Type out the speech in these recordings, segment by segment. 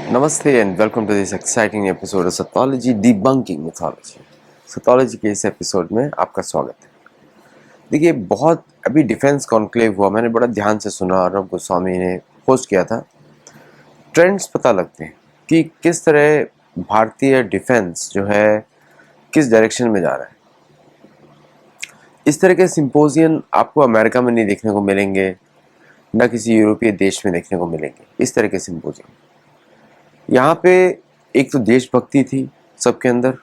नमस्ते and welcome to this exciting episode of Satology debunking mythology. Satology के इस episode में आपका स्वागत है। देखिए, बहुत अभी डिफेंस कॉन्क्लेव हुआ, मैंने बड़ा ध्यान से सुना। अर्नब गोस्वामी ने पोस्ट किया था। ट्रेंड्स पता लगते हैं कि किस तरह भारतीय डिफेंस जो है किस डायरेक्शन में जा रहा है। इस तरह के सिंपोजियम आपको अमेरिका में नहीं देखने को मिलेंगे, न किसी यूरोपीय देश में देखने को मिलेंगे। इस तरह के सिंपोजियम यहाँ पे एक तो देशभक्ति थी सबके अंदर,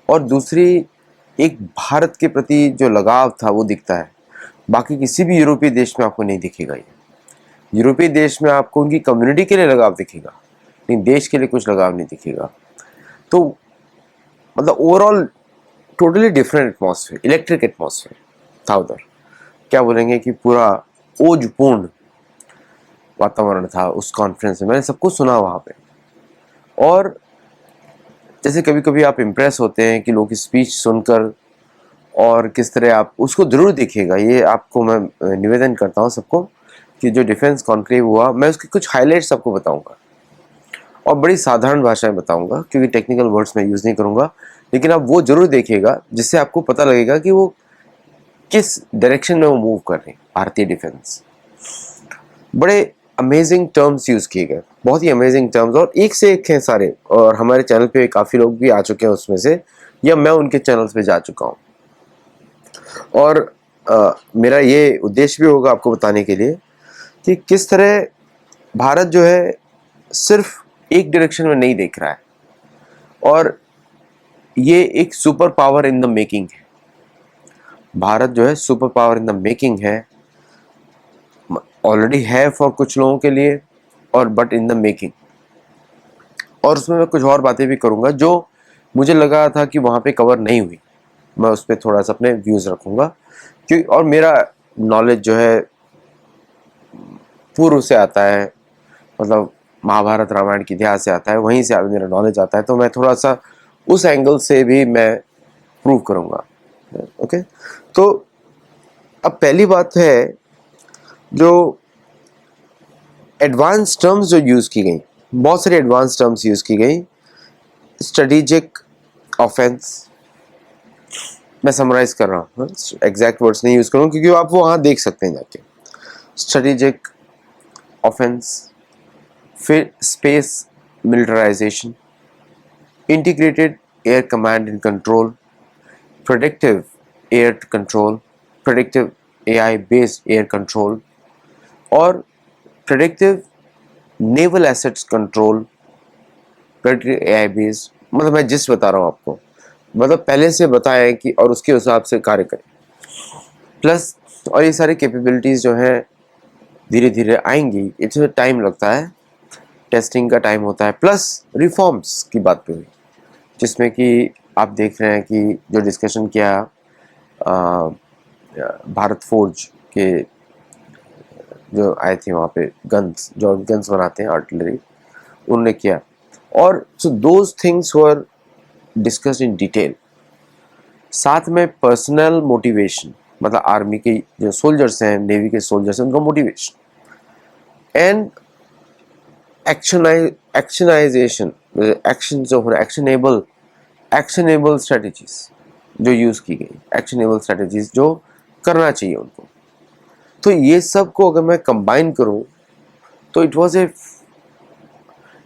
और दूसरी एक भारत के प्रति जो लगाव था वो दिखता है। बाकी किसी भी यूरोपीय देश में आपको नहीं दिखेगा। ये यूरोपीय देश में आपको उनकी कम्युनिटी के लिए लगाव दिखेगा, लेकिन देश के लिए कुछ लगाव नहीं दिखेगा। तो मतलब overall totally different atmosphere, electric atmosphere था उधर। क्या बोलेंगे कि पूरा ओजपूर्ण वातावरण था उस कॉन्फ्रेंस में। मैंने सब कुछ सुना वहाँ पे। और जैसे कभी कभी आप इम्प्रेस होते हैं कि लोग की स्पीच सुनकर, और किस तरह आप उसको ज़रूर देखिएगा। ये आपको मैं निवेदन करता हूँ सबको कि जो डिफेंस कॉन्क्लेव हुआ, मैं उसके कुछ हाइलाइट्स आपको बताऊंगा और बड़ी साधारण भाषा में बताऊंगा, क्योंकि टेक्निकल वर्ड्स मैं यूज़ नहीं करूँगा। लेकिन आप वो ज़रूर देखिएगा जिससे आपको पता लगेगा कि वो किस डायरेक्शन में वो मूव कर रहे हैं। भारतीय डिफेंस बड़े अमेजिंग टर्म्स यूज़ किए गए, बहुत ही अमेजिंग टर्म्स, और एक से एक हैं सारे। और हमारे चैनल पे काफ़ी लोग भी आ चुके हैं उसमें से, या मैं उनके चैनल्स पे जा चुका हूँ। और मेरा ये उद्देश्य भी होगा आपको बताने के लिए कि किस तरह भारत जो है सिर्फ एक डायरेक्शन में नहीं देख रहा है, और ये एक super power in the making है। भारत जो है super power in the making है, ऑलरेडी है फॉर कुछ लोगों के लिए, और बट इन द मेकिंग। और उसमें मैं कुछ और बातें भी करूंगा जो मुझे लगा था कि वहाँ पे कवर नहीं हुई। मैं उस पर थोड़ा सा अपने व्यूज़ रखूंगा, क्योंकि और मेरा नॉलेज जो है पूर्व से आता है, मतलब महाभारत रामायण के इतिहास से आता है, वहीं से मेरा नॉलेज आता है। तो मैं थोड़ा सा उस एंगल से भी मैं प्रूव करूंगा। ओके, तो अब पहली बात है, जो एडवांस टर्म्स जो यूज़ की गई, बहुत सारी एडवांस टर्म्स यूज़ की गई। स्ट्रेटेजिक ऑफेंस, मैं समराइज कर रहा हूँ, एग्जैक्ट वर्ड्स नहीं यूज़ करूँगा क्योंकि आप वो वहाँ देख सकते हैं जाके। स्ट्रेटेजिक ऑफेंस, फिर space militarisation, integrated air command and control, predictive air control, predictive AI based air control, और predictive naval assets control, predictive AI based. मतलब मैं जिस बता रहा हूँ आपको, मतलब पहले से बताया कि और उसके हिसाब से कार्य करें। प्लस और ये सारी कैपेबिलिटीज़ जो हैं धीरे धीरे आएंगी, इसमें टाइम लगता है, टेस्टिंग का टाइम होता है। प्लस रिफॉर्म्स की बात भी हुई, जिसमें कि आप देख रहे हैं कि जो डिस्कशन किया भारत फोर्ज के जो आए थे वहाँ पे, गन्स जो गन्स बनाते हैं, आर्टिलरी, उन्होंने किया। और so those things were discussed in detail. साथ में पर्सनल मोटिवेशन, मतलब आर्मी के जो सोल्जर्स हैं, नेवी के सोल्जर्स हैं, उनका मोटिवेशन एंड एक्शनाइजेशन, एक्शन जो हो रहा है, एक्शनेबल स्ट्रेटजीज जो यूज़ की गई, एक्शनेबल स्ट्रेटजीज जो करना चाहिए उनको। तो ये सब को अगर मैं कंबाइन करूं तो it was a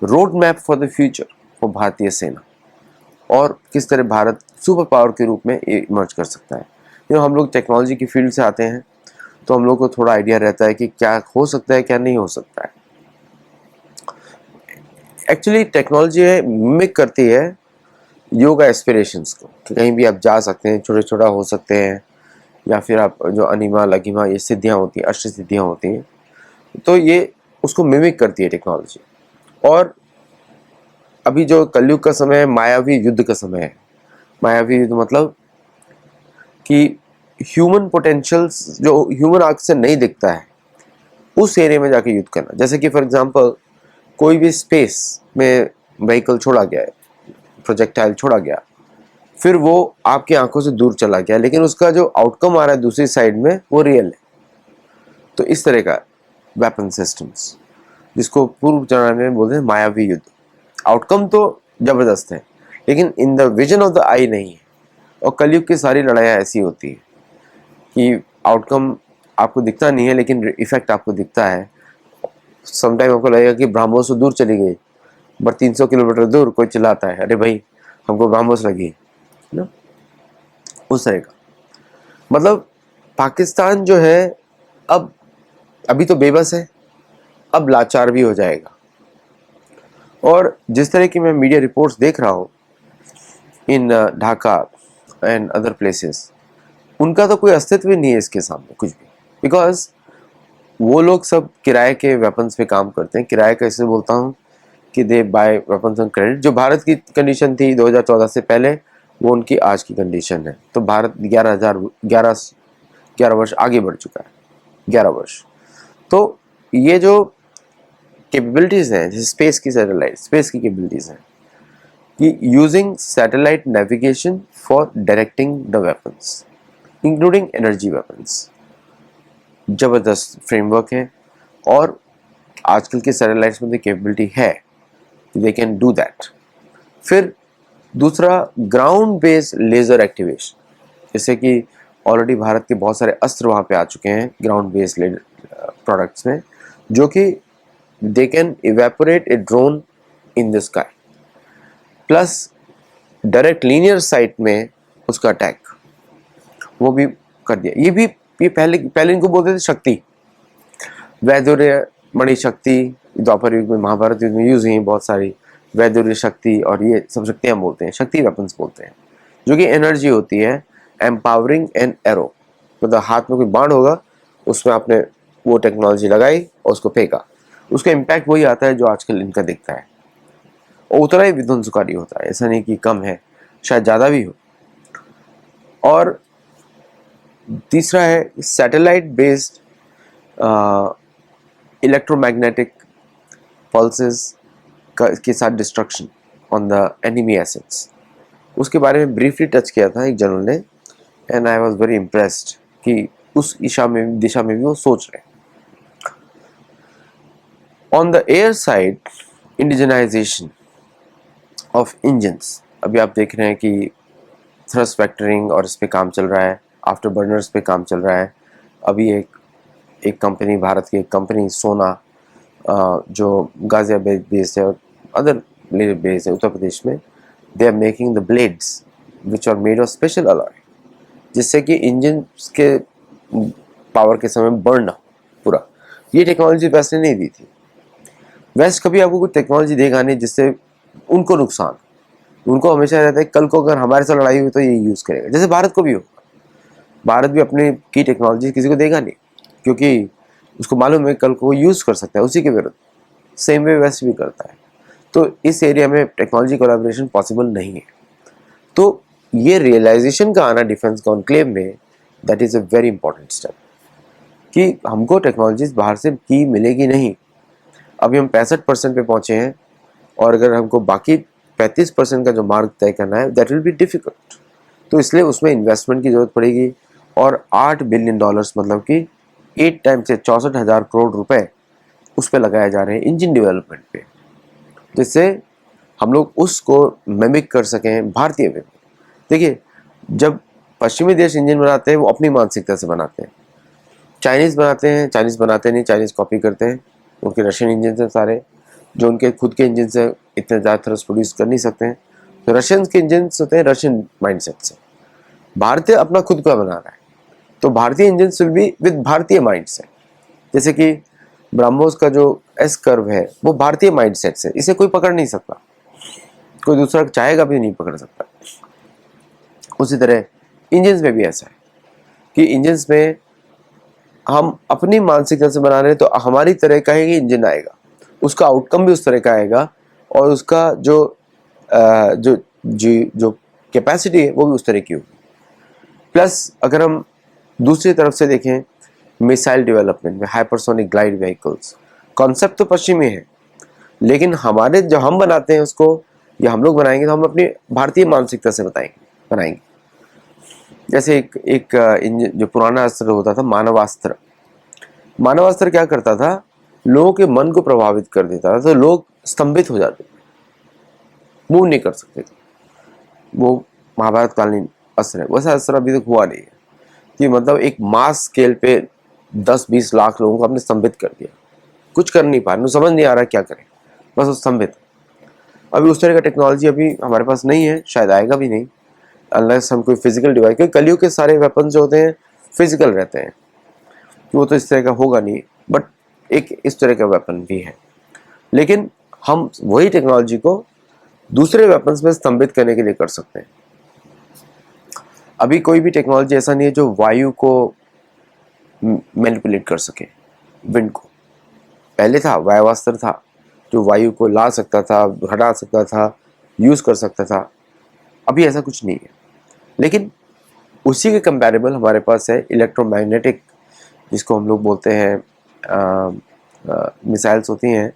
road map for the future for भारतीय सेना, और किस तरह भारत सुपर पावर के रूप में इमर्ज कर सकता है। हम लोग टेक्नोलॉजी की फील्ड से आते हैं, तो हम लोग को थोड़ा आइडिया रहता है कि क्या हो सकता है, क्या नहीं हो सकता है। एक्चुअली टेक्नोलॉजी है मिमिक करती है योगा एस्पिरेशंस को, कि कहीं भी आप जा सकते हैं, छोटे छोटा हो सकते हैं, या फिर आप जो अनिमा लघिमा ये सिद्धियाँ होती हैं, अष्ट सिद्धियाँ होती हैं, तो ये उसको मिमिक करती है टेक्नोलॉजी। और अभी जो कलयुग का समय है, मायावी युद्ध का समय है। मायावी युद्ध मतलब कि ह्यूमन पोटेंशियल्स जो ह्यूमन आंख से नहीं दिखता है, उस एरिया में जाके युद्ध करना। जैसे कि फॉर एग्जांपल कोई भी स्पेस में व्हीकल छोड़ा गया है, प्रोजेक्टाइल छोड़ा गया, फिर वो आपकी आंखों से दूर चला गया, लेकिन उसका जो आउटकम आ रहा है दूसरी साइड में वो रियल है। तो इस तरह का वेपन सिस्टम्स, जिसको पूर्व जमाने में बोलते हैं मायावी युद्ध। आउटकम तो जबरदस्त है, लेकिन in the vision of the eye नहीं है। और कलयुग की सारी लड़ाइयाँ ऐसी होती है कि आउटकम आपको दिखता नहीं है, लेकिन इफेक्ट आपको दिखता है। समटाइम आपको लगेगा कि ब्रह्मोस से दूर चली गई, बट 300 किलोमीटर दूर कोई चिल्लाता है, अरे भाई हमको ब्रह्मोस लगी है ना, उस तरह का। मतलब पाकिस्तान जो है अब अभी तो बेबस है, अब लाचार भी हो जाएगा। और जिस तरह की मैं मीडिया रिपोर्ट्स देख रहा हूँ इन ढाका एंड अदर प्लेसेस, उनका तो कोई अस्तित्व ही नहीं है इसके सामने कुछ भी। बिकॉज वो लोग सब किराए के वेपन्स पे काम करते हैं। किराए का इसलिए बोलता हूँ कि दे बाय वेपन्स ऑन क्रेडिट। जो भारत की कंडीशन थी 2014 से पहले, वो उनकी आज की कंडीशन है। तो भारत 11 वर्ष आगे बढ़ चुका है, 11 वर्ष। तो ये जो कैपेबिलिटीज़ हैं, जैसे स्पेस की सैटेलाइट, स्पेस की कैपेबिलिटीज़ हैं कि using satellite navigation for directing the weapons including energy weapons, ज़बरदस्त फ्रेमवर्क है। और आजकल के सैटेलाइट्स में तो कैपेबिलिटी है, दे कैन डू दैट। फिर दूसरा, ग्राउंड बेस्ड लेज़र एक्टिवेशन, जैसे कि ऑलरेडी भारत के बहुत सारे अस्त्र वहाँ पे आ चुके हैं ग्राउंड बेस्ड प्रोडक्ट्स में, जो कि they can evaporate A drone in the sky, plus direct linear site में उसका अटैक वो भी कर दिया। ये पहले इनको बोलते थे शक्ति, वैदुर्य मणि शक्ति, द्वापर युग में महाभारत युग में यूज हुई बहुत सारी वैदुर्य शक्ति, और ये सब शक्तियाँ बोलते हैं, शक्ति वेपन्स बोलते हैं, जो कि एनर्जी होती है। एम्पावरिंग एन एरो, मतलब हाथ में कोई बाण होगा, उसमें आपने वो टेक्नोलॉजी लगाई और उसको फेंका, उसका इम्पैक्ट वही आता है जो आजकल इनका दिखता है, और उतना ही विध्वंसकारी होता है। ऐसा नहीं कि कम है, शायद ज़्यादा भी हो। और तीसरा है सैटेलाइट बेस्ड इलेक्ट्रोमैग्नेटिक पल्सेस के साथ destruction on the enemy assets. उसके बारे में ब्रीफली टच किया था एक जर्नल ने, and I was very impressed कि उस दिशा में भी वो सोच रहे हैं। On the air side, indigenisation of engines, अभी आप देख रहे हैं कि थ्रस्ट वेक्टरिंग और इस पे काम चल रहा है, आफ्टर बर्नर्स पे काम चल रहा है। अभी एक कंपनी, भारत की एक कंपनी सोना, जो गाजियाबाद बेस्ड है और अदर बेस्ड है उत्तर प्रदेश में, they are making the blades which are made of special alloy, जिससे कि इंजन के पावर के समय बर्न ना हो पूरा। ये टेक्नोलॉजी वेस्ट ने नहीं दी थी। वेस्ट कभी आपको कुछ टेक्नोलॉजी देगा नहीं जिससे उनको नुकसान। उनको हमेशा रहता है कल को अगर हमारे साथ लड़ाई हुई तो ये यूज़ करेगा, जैसे भारत को भी हो। भारत भी अपने की टेक्नोलॉजी किसी को देगा नहीं, क्योंकि उसको मालूम है कल को वो यूज़ कर सकता है उसी के विरुद्ध। सेम वे वेस्ट भी करता है। तो इस एरिया में टेक्नोलॉजी कोलैबोरेशन पॉसिबल नहीं है। तो ये रियलाइजेशन का आना डिफेंस कॉन्क्लेव में, that is a very important step कि हमको टेक्नोलॉजीज बाहर से की मिलेगी नहीं। अभी हम 65% पे पहुँचे हैं, और अगर हमको बाकी 35% का जो मार्ग तय करना है, दैट विल बी डिफिकल्ट। तो इसलिए उसमें इन्वेस्टमेंट की ज़रूरत पड़ेगी। और $8 बिलियन, मतलब कि 8 टाइम से 64,000 करोड़ रुपए उस पर लगाए जा रहे हैं इंजन डेवलपमेंट पे, जिससे हम लोग उसको मिमिक कर सकें भारतीय वे में। देखिए, जब पश्चिमी देश इंजन बनाते हैं वो अपनी मानसिकता से बनाते हैं। चाइनीज़ बनाते हैं, चाइनीज़ बनाते नहीं, चाइनीज़ कॉपी करते हैं। उनके रशियन इंजन से सारे, जो उनके खुद के इंजन से इतने ज़्यादा थ्रस्ट प्रोड्यूस कर नहीं सकते हैं, तो रशियन के इंजन होते हैं रशियन माइंडसेट से। भारतीय अपना खुद का बना रहा है, तो भारतीय इंजन विल बी विद भारतीय माइंडसेट। जैसे कि ब्रह्मोस का जो एस कर्व है वो भारतीय माइंडसेट से, इसे कोई पकड़ नहीं सकता, कोई दूसरा चाहेगा भी नहीं पकड़ सकता। उसी तरह इंजन्स में भी ऐसा है कि इंजन्स में हम अपनी मानसिकता से बना रहे हैं, तो हमारी तरह का ही इंजन आएगा, उसका आउटकम भी उस तरह का आएगा, और उसका जो कैपेसिटी है वो भी उस तरह की होगी। प्लस अगर हम दूसरी तरफ से देखें, मिसाइल डेवलपमेंट में हाइपरसोनिक ग्लाइड व्हीकल्स, कॉन्सेप्ट तो पश्चिमी है, लेकिन हमारे जो हम बनाते हैं उसको, या हम लोग बनाएंगे तो हम अपनी भारतीय मानसिकता से बनाएंगे। जैसे एक इंजन, जो पुराना अस्त्र होता था मानवास्त्र क्या करता था लोगों के मन को प्रभावित कर देता था, तो लोग स्तंभित हो जाते थे, मूव नहीं कर सकते थे। वो महाभारत कालीन असर है। वैसा असर अभी तक हुआ नहीं है कि मतलब एक मास स्केल पे 10-20 लाख लोगों को आपने स्तंभित कर दिया, कुछ कर नहीं पा रहे, समझ नहीं आ रहा क्या करें, बस वो स्तंभित। अभी उस तरह का टेक्नोलॉजी अभी हमारे पास नहीं है, शायद आएगा भी नहीं, अनलेस हम कोई फिजिकल डिवाइस, क्योंकि कलयुग के सारे वेपन जो होते हैं फिजिकल रहते हैं, वो तो इस तरह का होगा नहीं, बट एक इस तरह का वेपन भी है। लेकिन हम वही टेक्नोलॉजी को दूसरे वेपन्स में स्तंभित करने के लिए कर सकते हैं। अभी कोई भी टेक्नोलॉजी ऐसा नहीं है जो वायु को मैनिपुलेट कर सके, विंड को। पहले था, वायुवास्त्र था जो वायु को ला सकता था, हटा सकता था, यूज कर सकता था। अभी ऐसा कुछ नहीं है। लेकिन उसी के कंपैरेबल हमारे पास है इलेक्ट्रोमैग्नेटिक, जिसको हम लोग बोलते हैं मिसाइल्स होती हैं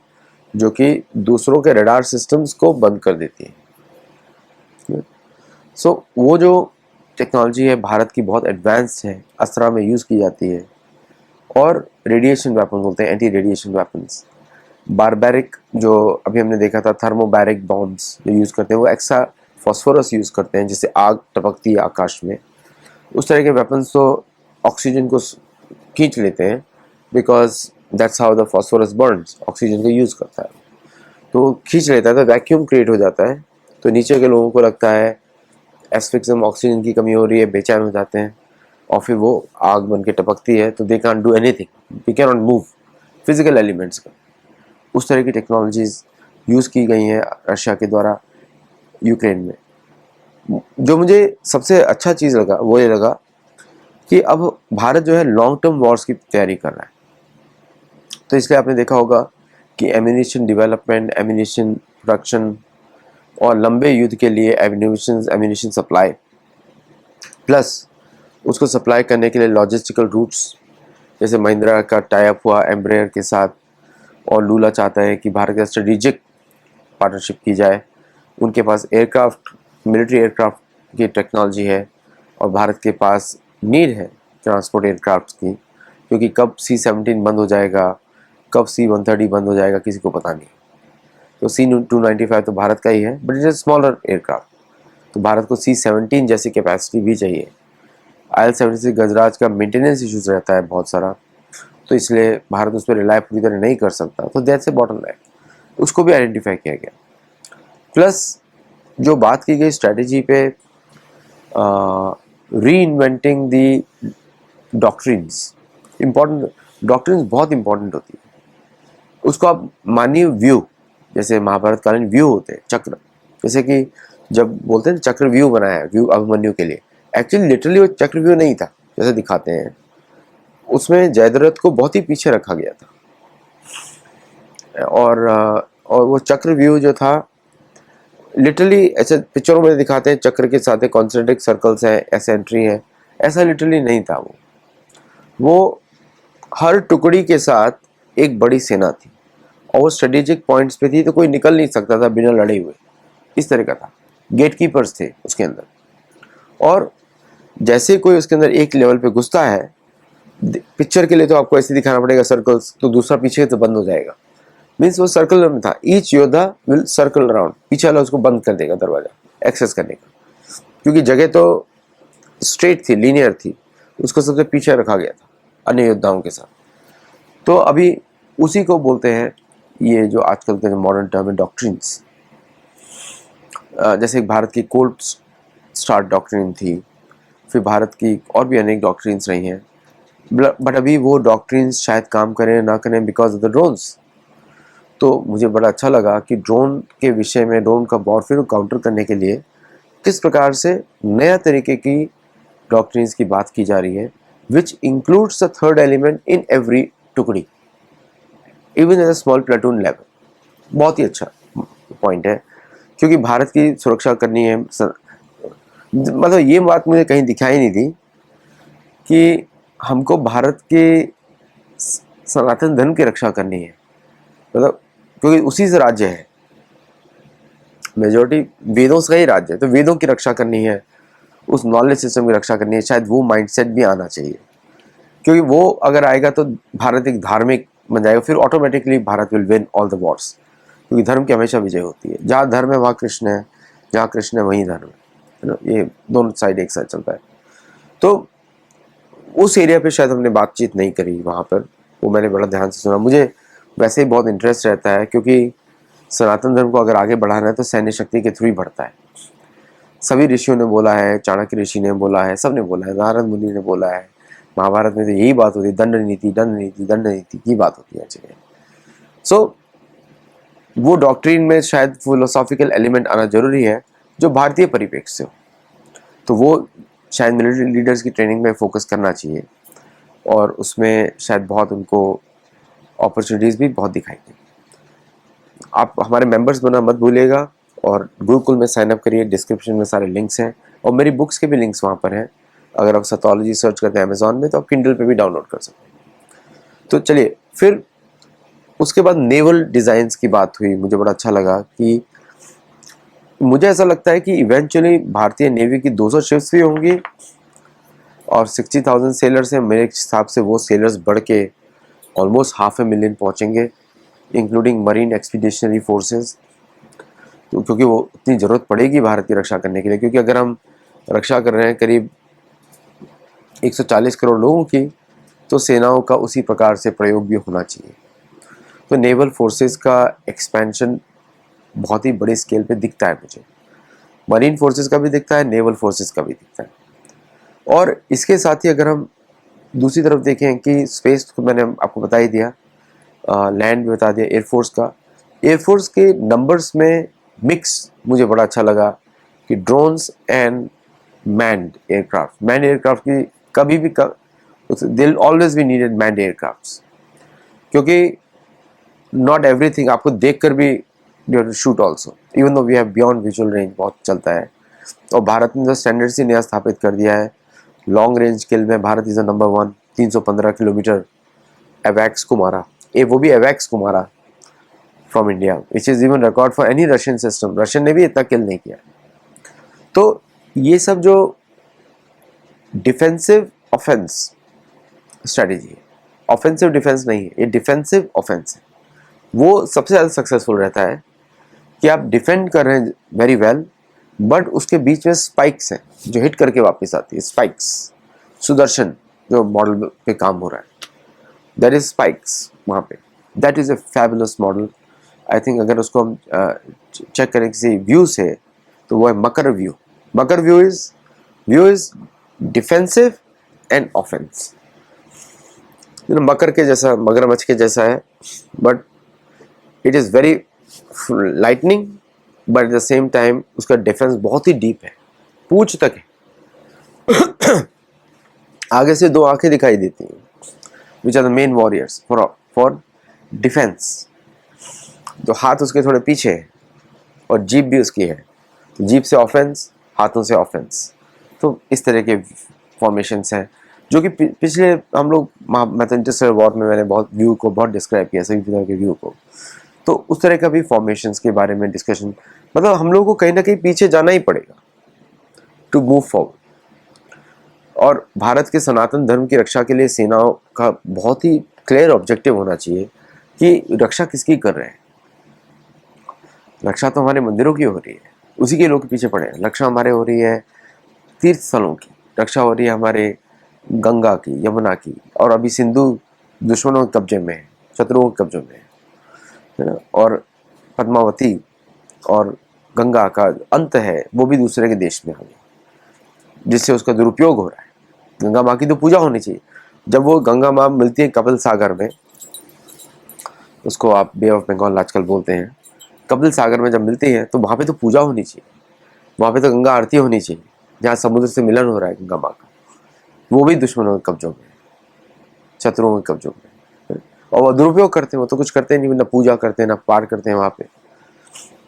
जो कि दूसरों के रडार सिस्टम्स को बंद कर देती हैं। सो वो जो टेक्नोलॉजी है भारत की बहुत एडवांस्ड है, अस्त्रा में यूज़ की जाती है। और रेडिएशन वेपन बोलते हैं, एंटी रेडिएशन वेपन्स। बारबैरिक जो अभी हमने देखा था, थर्मोबैरिक बॉम्ब्स जो यूज़ करते हैं, वो एक्स्ट्रा फॉस्फोरस यूज़ करते हैं जिससे आग टपकती है आकाश में। उस तरह के वेपन्स तो ऑक्सीजन को खींच लेते हैं, because that's how the phosphorus Burns, oxygen को यूज़ करता है तो खींच लेता है, तो वैक्यूम क्रिएट हो जाता है। तो नीचे के लोगों को लगता है एस्फिक्सियम, ऑक्सीजन की कमी हो रही है, बेचैन हो जाते हैं, और फिर वो आग बन के टपकती है, तो they can do anything, we can not move, physical elements का। उस तरह की टेक्नोलॉजीज यूज़ की गई हैं रशिया के द्वारा यूक्रेन में। जो मुझे सबसे अच्छा चीज़ लगा वो ये लगा कि अब भारत जो है लॉन्ग टर्म वॉर्स की तैयारी कर रहा है। तो इसलिए आपने देखा होगा कि एम्यूनिशन डेवलपमेंट, एम्यूनिशन प्रोडक्शन और लंबे युद्ध के लिए एम्यूनिशन सप्लाई, प्लस उसको सप्लाई करने के लिए लॉजिस्टिकल रूट्स, जैसे महिंद्रा का टाई अप हुआ एम्ब्रेयर के साथ, और लूला चाहता है कि भारत का स्ट्रेटेजिक पार्टनरशिप की जाए। उनके पास एयरक्राफ्ट, मिलिट्री एयरक्राफ्ट की टेक्नोलॉजी है, और भारत के पास नीड है ट्रांसपोर्ट एयरक्राफ्ट की, क्योंकि कब C-17 बंद हो जाएगा, कब C-130 बंद हो जाएगा, किसी को पता नहीं। तो C-295 तो भारत का ही है, but it is smaller aircraft, तो भारत को C-17 जैसी कैपेसिटी भी चाहिए। IL-76 गजराज का मेंटेनेंस इश्यूज रहता है बहुत सारा, तो इसलिए भारत उस पर रिलाय पूरी तरह नहीं कर सकता, तो दैट्स ए बॉटलनेक, उसको भी आइडेंटिफाई किया गया। प्लस जो बात की गई स्ट्रैटेजी पे, री इन्वेंटिंग दी डॉक्ट्रिन्स, इम्पॉर्टेंट डॉक्ट्रिन्स बहुत इंपॉर्टेंट होती है। उसको आप मानिए व्यू, जैसे महाभारत कालीन व्यू होते हैं, चक्र, जैसे कि जब बोलते हैं चक्र व्यू बनाया है, व्यू अभिमन्यु के लिए, एक्चुअली लिटरली वो चक्र व्यू नहीं था जैसे दिखाते हैं, उसमें जयद्रथ को बहुत ही पीछे रखा गया था। और वो चक्र व्यू जो था, लिटरली ऐसे पिक्चरों में दिखाते हैं चक्र के साथ कॉन्सेंट्रिक सर्कल्स हैं, एसेंट्री है, ऐसा लिटरली नहीं था। वो हर टुकड़ी के साथ एक बड़ी सेना थी, और वो स्ट्रेटेजिक पॉइंट्स पे थी, तो कोई निकल नहीं सकता था बिना लड़े हुए, इस तरह का था। गेटकीपर्स थे उसके अंदर, और जैसे कोई उसके अंदर एक लेवल पे घुसता है, पिक्चर के लिए तो आपको ऐसे दिखाना पड़ेगा सर्कल्स, तो दूसरा पीछे तो बंद हो जाएगा, मीन्स वो सर्कल में था, ईच योद्धा विल सर्कल अराउंड, पीछे वाला उसको बंद कर देगा दरवाजा एक्सेस करने का, क्योंकि जगह तो स्ट्रेट थी, लीनियर थी, उसको सबसे पीछे रखा गया था अन्य योद्धाओं के साथ। तो अभी उसी को बोलते हैं, ये जो आजकल के जो मॉडर्न टर्म है, डॉक्ट्रिन्स। जैसे भारत की कोल्ड स्टार्ट डॉक्ट्रिन थी, फिर भारत की और भी अनेक डॉक्ट्रिन्स रही हैं, बट अभी वो डॉक्ट्रिन्स शायद काम करें ना करें बिकॉज ऑफ द ड्रोन्स। तो मुझे बड़ा अच्छा लगा कि ड्रोन के विषय में, ड्रोन का वॉरफेयर को काउंटर करने के लिए किस प्रकार से नया तरीके की डॉक्ट्रिन्स की बात की जा रही है, which includes the third element in every टुकड़ी, even as a small platoon level. बहुत ही अच्छा पॉइंट है, क्योंकि भारत की सुरक्षा करनी है। मतलब ये बात मुझे कहीं दिखाई नहीं दी कि हमको भारत के सनातन धर्म की रक्षा करनी है, मतलब क्योंकि उसी से राज्य है, मेजोरिटी वेदों से ही राज्य है, तो वेदों की रक्षा करनी है, उस नॉलेज सिस्टम की रक्षा करनी है। शायद वो माइंडसेट भी आना चाहिए, क्योंकि वो अगर आएगा तो भारत एक धार्मिक बन जाएगा, फिर automatically Bharat will win all the Wars, क्योंकि धर्म की हमेशा विजय होती है। जहाँ धर्म है वहाँ कृष्ण है, जहाँ कृष्ण है वहीं धर्म है ना, ये दोनों साइड एक साथ चलता है। तो उस एरिया पे शायद हमने बातचीत नहीं करी वहाँ पर, वो मैंने बड़ा ध्यान से सुना। मुझे वैसे ही बहुत इंटरेस्ट रहता है, क्योंकि सनातन धर्म को अगर आगे बढ़ाना है तो सैन्य शक्ति के थ्रू ही बढ़ता है। सभी ऋषियों ने बोला है, चाणक्य ऋषि ने बोला है, सब ने बोला है, नारद मुनि ने बोला है, महाभारत में तो यही बात होती है, दंड नीति दंड नीति दंड नीति की बात होती है जगह। सो वो डॉक्ट्रिन में शायद फिलोसॉफिकल एलिमेंट आना जरूरी है जो भारतीय परिप्रेक्ष्य से हो, तो वो शायद मिलिट्री लीडर्स की ट्रेनिंग में फोकस करना चाहिए, और उसमें शायद बहुत उनको अपॉर्चुनिटीज़ भी बहुत दिखाई दी। आप हमारे मेंबर्स बनना मत भूलिएगा, और गुरुकुल में साइन अप करिए, डिस्क्रिप्शन में सारे लिंक्स हैं, और मेरी बुक्स के भी लिंक्स वहाँ पर हैं। अगर आप सतोलॉजी सर्च करते हैं अमेजोन में तो आप किंडल पे भी डाउनलोड कर सकते हैं। तो चलिए, फिर उसके बाद नेवल डिज़ाइंस की बात हुई। मुझे बड़ा अच्छा लगा कि मुझे ऐसा लगता है कि इवेंचुअली भारतीय नेवी की 200 शिप्स भी होंगी और 60,000 सेलर्स हैं। मेरे हिसाब से वो सेलर्स बढ़ के ऑलमोस्ट 500,000 पहुँचेंगे, इंक्लूडिंग मरीन एक्सपीडिशनरी फोर्सेस। तो क्योंकि वो उतनी ज़रूरत पड़ेगी भारत की रक्षा करने के लिए, क्योंकि अगर हम रक्षा कर रहे हैं करीब 140 करोड़ लोगों की, तो सेनाओं का उसी प्रकार से प्रयोग भी होना चाहिए। तो नेवल फोर्सेस का एक्सपेंशन बहुत ही बड़ी स्केल पे दिखता है मुझे। मरीन फोर्सेस का भी दिखता है, नेवल फोर्सेस का भी दिखता है। और इसके साथ ही अगर हम दूसरी तरफ देखें कि स्पेस तो मैंने आपको बता ही दिया, लैंड भी बता दिया, एयरफोर्स का। एयरफोर्स के नंबर्स में मिक्स मुझे बड़ा अच्छा लगा कि ड्रोन्स एंड मैन्ड एयरक्राफ्ट की कभी भी दिल ऑलवेज भी नीडेड मैन्ड एयरक्राफ्ट्स, क्योंकि नॉट एवरीथिंग आपको देखकर भी you have to shoot also, even though we have beyond visual range बहुत चलता है। और भारत ने तो स्टैंडर्ड्स ही नया स्थापित कर दिया है। लॉन्ग रेंज किल में Bharat is the number 1। 315 kilometre एवैक्स को मारा, वो भी एवैक्स को मारा from India, which is even record for any Russian system. Russian ने भी इतना किल नहीं किया। तो ये सब जो डिफेंसिव ऑफेंस स्ट्रेटेजी है, ऑफेंसिव डिफेंस नहीं है, ये डिफेंसिव ऑफेंस है, वो सबसे ज़्यादा सक्सेसफुल रहता है कि आप डिफेंड कर रहे हैं वेरी वेल, बट उसके बीच में स्पाइक्स हैं जो हिट करके वापस आती है। स्पाइक्स, सुदर्शन जो मॉडल पे काम हो रहा है, दैट इज स्पाइक्स वहाँ पे, that is a fabulous model. I think अगर उसको हम चेक करें किसी व्यू से तो वो है Makar view. Makar view is defensive and offence. मकर के जैसा, मगरमच्छ के जैसा है, but it is very lightning, but at the same time उसका डिफेंस बहुत ही डीप है, पूंछ तक है। आगे से 2 आंखें दिखाई देती हैं, which are the main warriors for defence. तो हाथ उसके थोड़े पीछे है और जीप भी उसकी है, तो जीप से ऑफेंस, हाथों से ऑफेंस। तो इस तरह के फॉर्मेशंस हैं जो कि पिछले हम लोग इंटरस्टेलर वॉर में मैंने बहुत व्यू को बहुत डिस्क्राइब किया, सभी तरह के व्यू को। तो उस तरह का भी फॉर्मेशंस के बारे में डिस्कशन, मतलब हम लोगों को कहीं ना कहीं पीछे जाना ही पड़ेगा टू मूव फॉरवर्ड। और भारत के सनातन धर्म की रक्षा के लिए सेनाओं का बहुत ही क्लियर ऑब्जेक्टिव होना चाहिए कि रक्षा किसकी कर रहे हैं। रक्षा तो हमारे मंदिरों की हो रही है, उसी के लोग पीछे पड़े हैं। रक्षा हमारे हो रही है तीर्थ स्थलों की, रक्षा हो रही है हमारे गंगा की, यमुना की, और अभी सिंधु दुश्मनों के कब्जे में है, शत्रुओं के कब्जे में है ना। और पद्मावती और गंगा का अंत है, वो भी दूसरे के देश में आ गया, जिससे उसका दुरुपयोग हो रहा है। गंगा माँ की तो पूजा होनी चाहिए। जब वो गंगा माँ मिलती है कपिल सागर में, उसको आप बे ऑफ बंगाल आजकल बोलते हैं, कपिल सागर में जब मिलती है तो वहाँ पे तो पूजा होनी चाहिए, वहाँ पे तो गंगा आरती होनी चाहिए, जहाँ समुद्र से मिलन हो रहा है गंगा माँ का। वो भी दुश्मनों के कब्जों में, शत्रुओं के कब्जों में, और वो दुरुपयोग करते हैं। वो तो कुछ करते नहीं, ना पूजा करते हैं ना पार करते हैं वहाँ पे।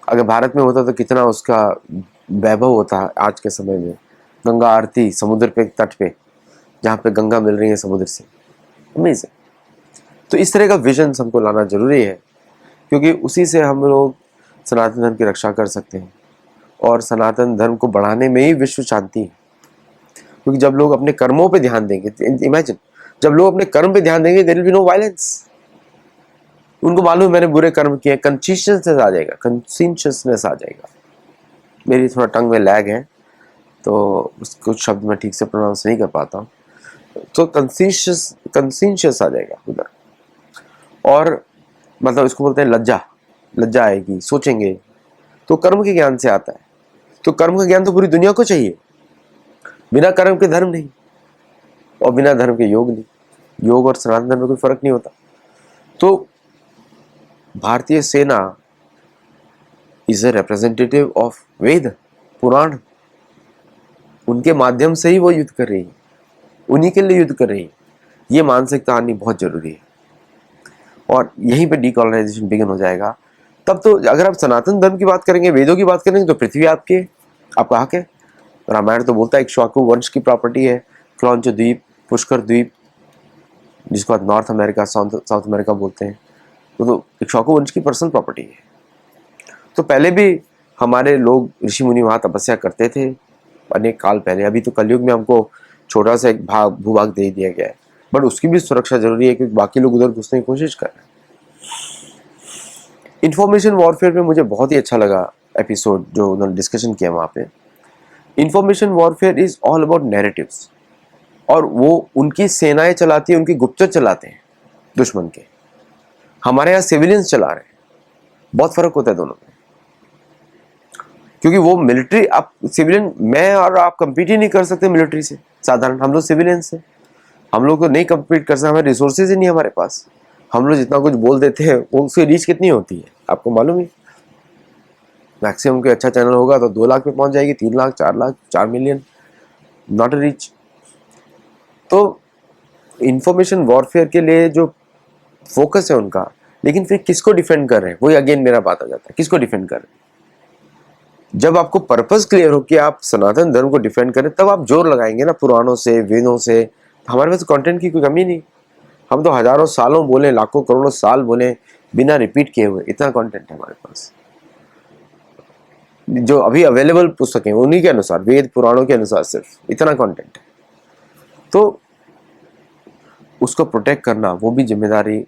अगर भारत में होता तो कितना उसका वैभव होता आज के समय में। गंगा आरती समुद्र पे, तट पे, जहाँ पे गंगा मिल रही है समुद्र से, अमेजिंग। तो इस तरह का विजन हमको लाना जरूरी है, क्योंकि उसी से हम लोग सनातन धर्म की रक्षा कर सकते हैं, और सनातन धर्म को बढ़ाने में ही विश्व शांति है। क्योंकि जब लोग अपने कर्मों पे ध्यान देंगे, इमेजिन, जब लोग अपने कर्म पे ध्यान देंगे, there will be no violence. उनको मालूम है मैंने बुरे कर्म किए, कॉन्शियसनेस आ जाएगा, कॉन्शियसनेस आ जाएगा। मेरी थोड़ा टंग में लैग है तो कुछ शब्द मैं ठीक से प्रोनाउंस नहीं कर पाता हूँ, तो कंसिशियस आ जाएगा उधर। और मतलब इसको बोलते हैं लज्जा, लज्जा आएगी, सोचेंगे। तो कर्म के ज्ञान से आता है। तो कर्म का ज्ञान तो पूरी दुनिया को चाहिए। बिना कर्म के धर्म नहीं, और बिना धर्म के योग नहीं। योग और सनातन धर्म में कोई फर्क नहीं होता। तो भारतीय सेना इज ए रिप्रेजेंटेटिव ऑफ वेद, पुराण। उनके माध्यम से ही वो युद्ध कर रही है, उन्हीं के लिए युद्ध कर रही है। ये मानसिकता आनी बहुत जरूरी है, और यहीं पे डीकॉलोनाइजेशन बिगिन हो जाएगा। तब तो अगर आप सनातन धर्म की बात करेंगे, वेदों की बात करेंगे, तो पृथ्वी आपकी, आपका हक है। रामायण तो बोलता है इक्ष्वाकु वंश की प्रॉपर्टी है, क्रौंच द्वीप, पुष्कर द्वीप, जिसको आप नॉर्थ अमेरिका, साउथ अमेरिका बोलते हैं, तो इक्ष्वाकु वंश की पर्सनल प्रॉपर्टी है। तो पहले भी हमारे लोग, ऋषि मुनि वहाँ तपस्या करते थे अनेक काल पहले। अभी तो कलयुग में हमको छोटा सा एक भूभाग दे दिया गया है, बट उसकी भी सुरक्षा जरूरी है, क्योंकि बाकी लोग उधर घुसने की कोशिश कर रहे हैं। इंफॉर्मेशन वॉरफेयर में मुझे बहुत ही अच्छा लगा एपिसोड जो उन्होंने डिस्कशन किया वहाँ पे। Information warfare is all about narratives, और वो उनकी सेनाएं चलाती है, उनकी गुप्तचर चलाते हैं दुश्मन के। हमारे यहाँ सिविलियंस चला रहे हैं, बहुत फर्क होता है दोनों में। क्योंकि वो मिलिट्री, आप सिविलियन, मैं और आप कंपीट ही नहीं कर सकते मिलिट्री से। साधारण हम लोग सिविलियंस हैं, हम लोग को नहीं कंपीट कर सकते, हमारे रिसोर्सेज ही नहीं हमारे पास। हम लोग जितना कुछ बोल देते हैं वो उसकी रीच कितनी होती है आपको मालूम है। मैक्सिमम कोई अच्छा चैनल होगा तो 2 लाख पे पहुंच जाएगी, 3 lakh, 4 lakh, 4 million, not a reach. तो इंफॉर्मेशन वॉरफेयर के लिए जो फोकस है उनका, लेकिन फिर किसको डिफेंड कर रहे हैं, वही अगेन मेरा बात आ जाता है, किसको डिफेंड कर रहे हैं। जब आपको पर्पस क्लियर हो कि आप सनातन धर्म को डिफेंड करें, तब आप जोर लगाएंगे ना पुराणों से, वेदों से। हमारे पास कंटेंट की कोई कमी नहीं, हम तो हजारों सालों बोले, लाखों करोड़ों साल बोले, बिना रिपीट किए हुए, इतना कंटेंट है हमारे पास। जो अभी अवेलेबल पुस्तकें उन्हीं के अनुसार, वेद पुराणों के अनुसार, सिर्फ इतना कंटेंट है। तो उसको प्रोटेक्ट करना, वो भी जिम्मेदारी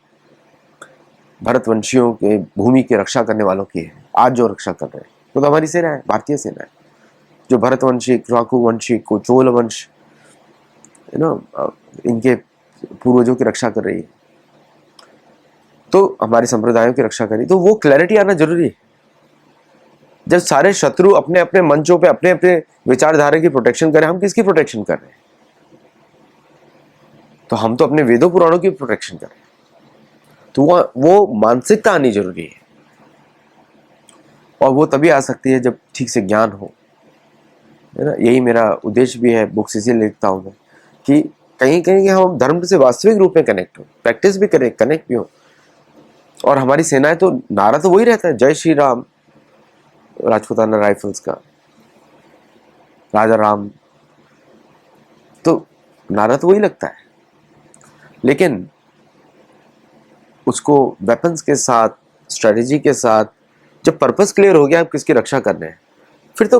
भरतवंशियों के, भूमि की रक्षा करने वालों की है। आज जो रक्षा कर रहे हैं तो हमारी सेना है, भारतीय सेना है, जो भरतवंशी, इक्ष्वाकु वंशी, चोल वंश, इनके पूर्वजों की रक्षा कर रही है, तो हमारे संप्रदायों की रक्षा करी। तो वो क्लैरिटी आना जरूरी है। जब सारे शत्रु अपने अपने मंचों पे अपने अपने विचारधारा की प्रोटेक्शन करें, हम किसकी प्रोटेक्शन कर रहे हैं? तो हम तो अपने वेदों पुराणों की प्रोटेक्शन कर रहे हैं। तो वो मानसिकता आनी जरूरी है, और वो तभी आ सकती है जब ठीक से ज्ञान हो, है ना। यही मेरा उद्देश्य भी है, बुक्स इसीलिए लिखता हूँ मैं, कि कहीं कहीं हम धर्म से वास्तविक रूप में कनेक्ट हो, प्रैक्टिस भी करें, कनेक्ट भी हो। और हमारी सेनाएं तो, नारा तो वही रहता है, जय श्री राम, राजपूताना राइफल्स का, राजा राम, तो नारा तो वही लगता है। लेकिन उसको वेपन्स के साथ, स्ट्रेटेजी के साथ, जब पर्पस क्लियर हो गया आप किसकी रक्षा कर रहे हैं, फिर तो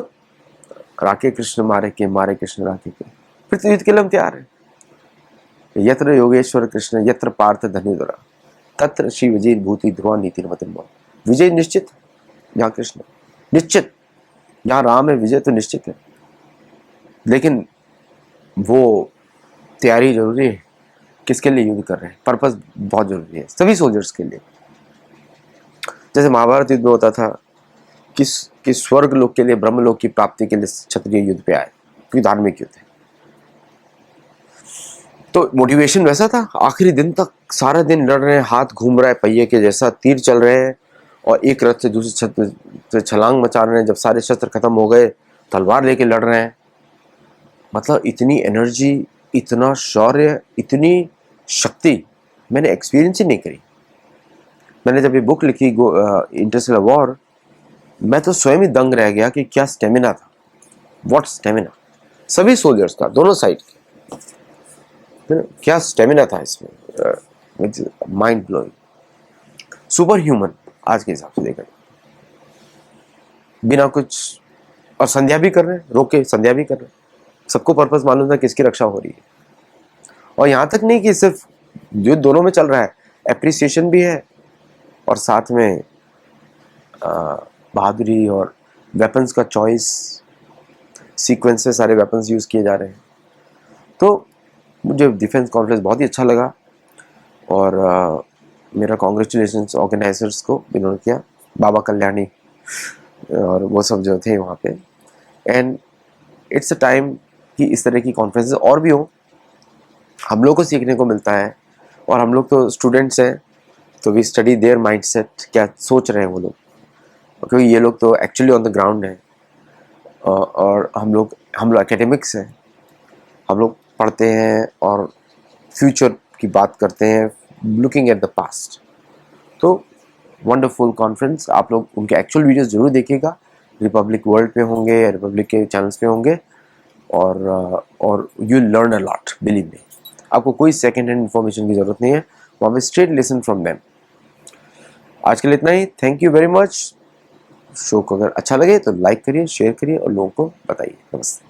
राके कृष्ण मारे के, मारे कृष्ण राके के, फिर तो युद्ध के लिए हम तैयार हैं। यत्र योगेश्वर कृष्ण यत्र पार्थ धनुधरा तत्र श्री विजय भूति ध्रुवा नीति मतन। विजय निश्चित, जहाँ कृष्ण निश्चित, जहाँ राम है, विजय तो निश्चित है। लेकिन वो तैयारी जरूरी है। किसके लिए युद्ध कर रहे हैं, पर्पस बहुत जरूरी है सभी सोल्जर्स के लिए। जैसे महाभारत युद्ध में होता था कि स्वर्ग लोक के लिए, ब्रह्म लोक की प्राप्ति के लिए क्षत्रिय युद्ध पे आए, क्योंकि धार्मिक युद्ध है। तो मोटिवेशन वैसा था, आखिरी दिन तक सारा दिन लड़ रहे हैं, हाथ घूम रहा है पहिए के जैसा, तीर चल रहे हैं, और एक रथ से दूसरे छत से छलांग मचा रहे हैं। जब सारे शस्त्र खत्म हो गए, तलवार लेके लड़ रहे हैं। मतलब इतनी एनर्जी, इतना शौर्य, इतनी शक्ति मैंने एक्सपीरियंस ही नहीं करी। मैंने जब ये बुक लिखी इंटरस्टेलर वॉर, मैं तो स्वयं ही दंग रह गया कि क्या स्टेमिना था, व्हाट स्टेमिना, सभी सोल्जर्स का, दोनों साइड के, क्या स्टेमिना था इसमें, माइंड ब्लोइंग, सुपर ह्यूमन आज के हिसाब से देखा, बिना कुछ। और संध्या भी कर रहे हैं, रोके संध्या भी कर रहे हैं, सबको पर्पस मालूम था किसकी रक्षा हो रही है। और यहाँ तक नहीं कि सिर्फ युद्ध दोनों में चल रहा है, एप्रिसिएशन भी है, और साथ में बहादुरी और वेपन्स का चॉइस सीक्वेंस से सारे वेपन्स यूज़ किए जा रहे हैं। तो मुझे डिफेंस कॉन्फ्रेंस बहुत ही अच्छा लगा और मेरा कॉन्ग्रेचुलेशंस ऑर्गेनाइजर्स को जिन्होंने किया, बाबा कल्याणी और वो सब जो थे वहाँ पे। एंड इट्स अ टाइम कि इस तरह की कॉन्फ्रेंसेस और भी हो, हम लोग को सीखने को मिलता है। और हम लोग तो स्टूडेंट्स हैं, तो वी स्टडी देयर माइंडसेट, क्या सोच रहे हैं वो लोग, क्योंकि ये लोग तो एक्चुअली ऑन द ग्राउंड हैं। और हम लोग एकेडमिक्स हैं, हम लोग पढ़ते हैं और फ्यूचर की बात करते हैं, लुकिंग एट द पास्ट। तो वंडरफुल कॉन्फ्रेंस, आप लोग उनके एक्चुअल वीडियोस जरूर देखिएगा, रिपब्लिक वर्ल्ड पे होंगे, रिपब्लिक के चैनल्स पे होंगे। और you learn a lot, believe me. आपको कोई सेकेंड हैंड इन्फॉर्मेशन की जरूरत नहीं है, वहाँ पे स्ट्रेट लिसन फ्रॉम देम। आज के लिए इतना ही, thank you very much. Show को अगर अच्छा लगे तो लाइक करिए, शेयर करिए और लोगों को बताइए। नमस्ते।